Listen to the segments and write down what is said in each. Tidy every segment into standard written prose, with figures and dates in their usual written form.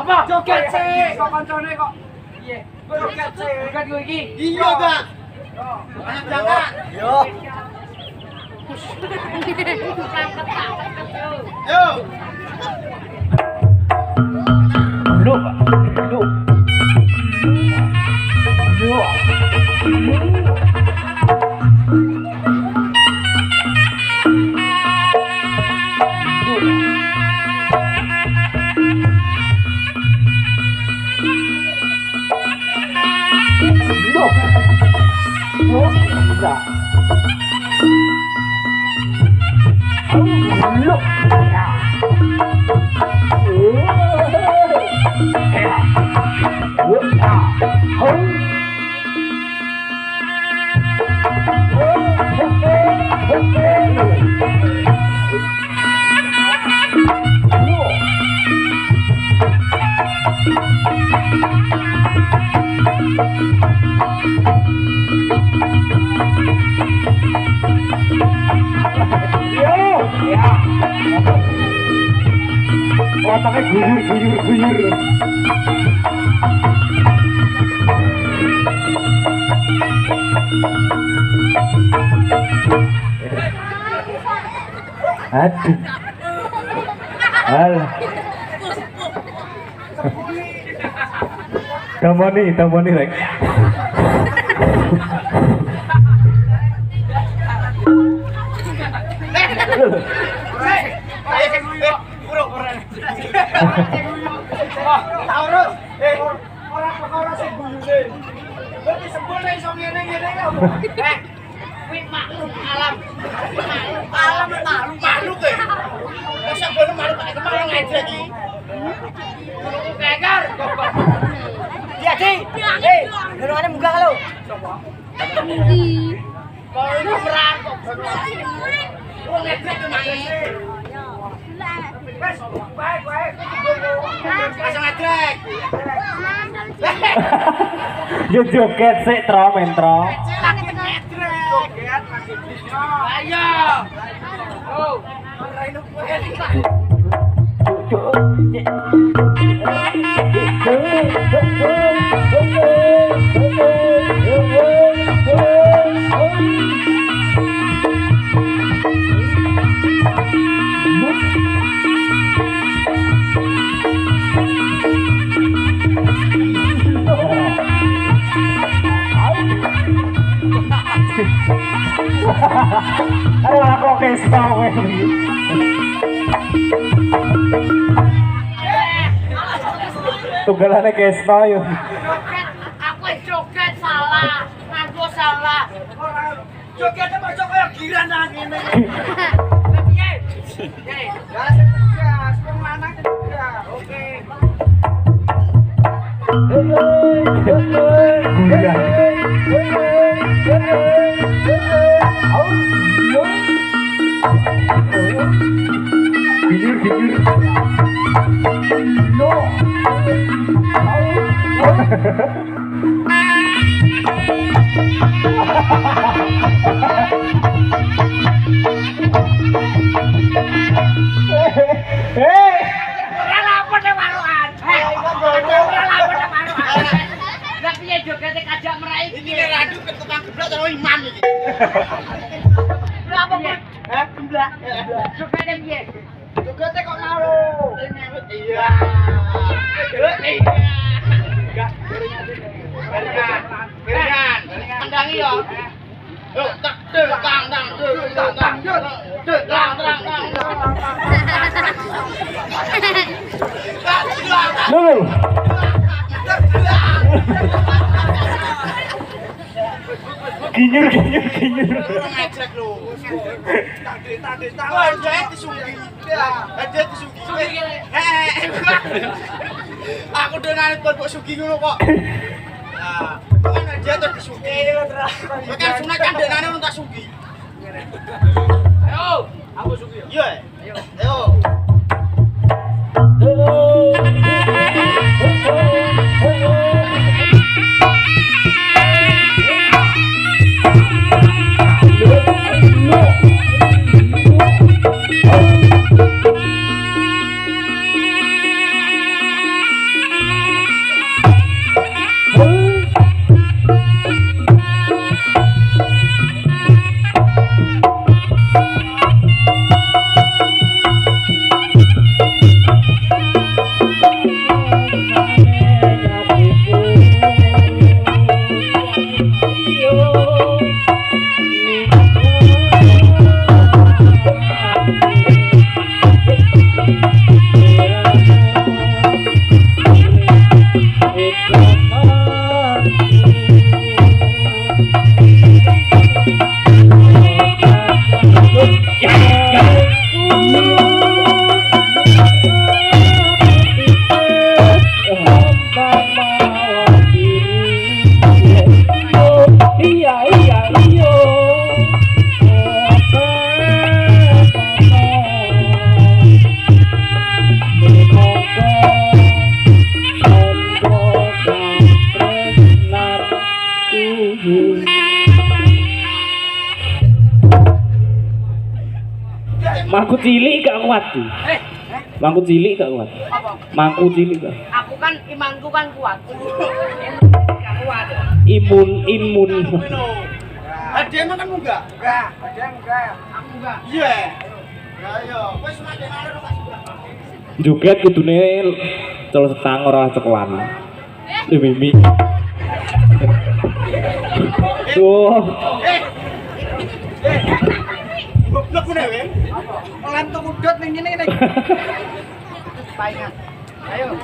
Apa? Joget sih, kok koncone kok. Piye? Joget sih. Joget gue iki. Iya, Kak. Banyak jangan. Yo. Yo. Duduk, Pak. Duduk. Duduk. Otaknya guyur. Aduh. Alah. Tamani rek. Orang sing guyune. Berarti sempurna iso ngene-ngene ya. Kuwi makhluk alam. Makhluk e. Masa kono makhluk pakai kemana ngajak iki? Keker. Jadi, gerongane munggah lho. Kok iku perang kok. Wong ngejek kemana? Wes, baik. Pasang ngejek. Yo joget sik tro mentro. Ayo. Oh, raino Aduh aku kespa kowe. Tunggalane kespa yo. Aku joget salah, nganggo salah. Joget masuk kaya giran nang ngene. Piye? Ya, tegas, wong lanang tegas. Oke. Ora lapor nang warukan. Ora lapor nang warukan. Lah piye jogete kajak merai iki? Iki radu ketukang geblak karo imam iki. Lha apa kok? Hah? Geblak. Jogete piye? Jogete kok malu. Iya. Enggak, Beringan. Pandangi yo. Yo, tak tang. Lho. Ginyur. Ngejek lho. Tadi tangan dia disugi. Dia disugi. Aku denane kok sugi ngono kok. Nah, kan dia tuh disugi. Kan sunat kan denane tak sugi. Ayo, aku sugi. Iya. Ayo. Mangku cilik gak kuat tuh. Mangku cilik gak kuat. Apa? Mangku cilik gak. Aku kan imanku kan kuat. Gak kuat. Imun. Ada emang kan enggak? Enggak, ada enggak. Aku enggak. Iya. Ya ayo, wis makan arep tak sudah. Joget kudune cel setang ora cekelan. Mimi. Tuh. Goblok ngene we. Lan tuh udut ning ngene ngene. Paingan. Ayo.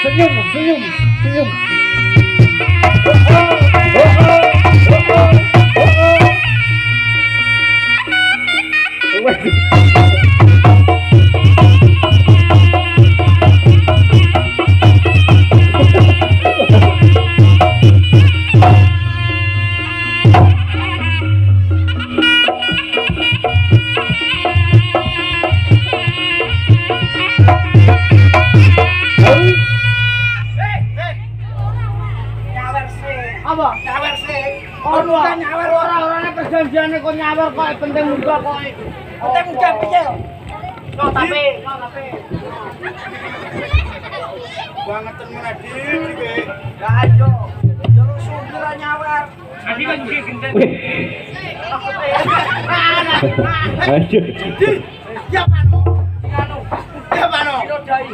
Senyum. Apa? Nyawer sih. Ono nyawer ora perjanjiane kok nyawer kok penting muda kok. Penting muda piye? No tapi. Bangetan menadi iki. Ya ayo. Jero supir nyawer. Adi kan iki gendeng. Ayo. Ya pano. Anu. Ya pano. Dai.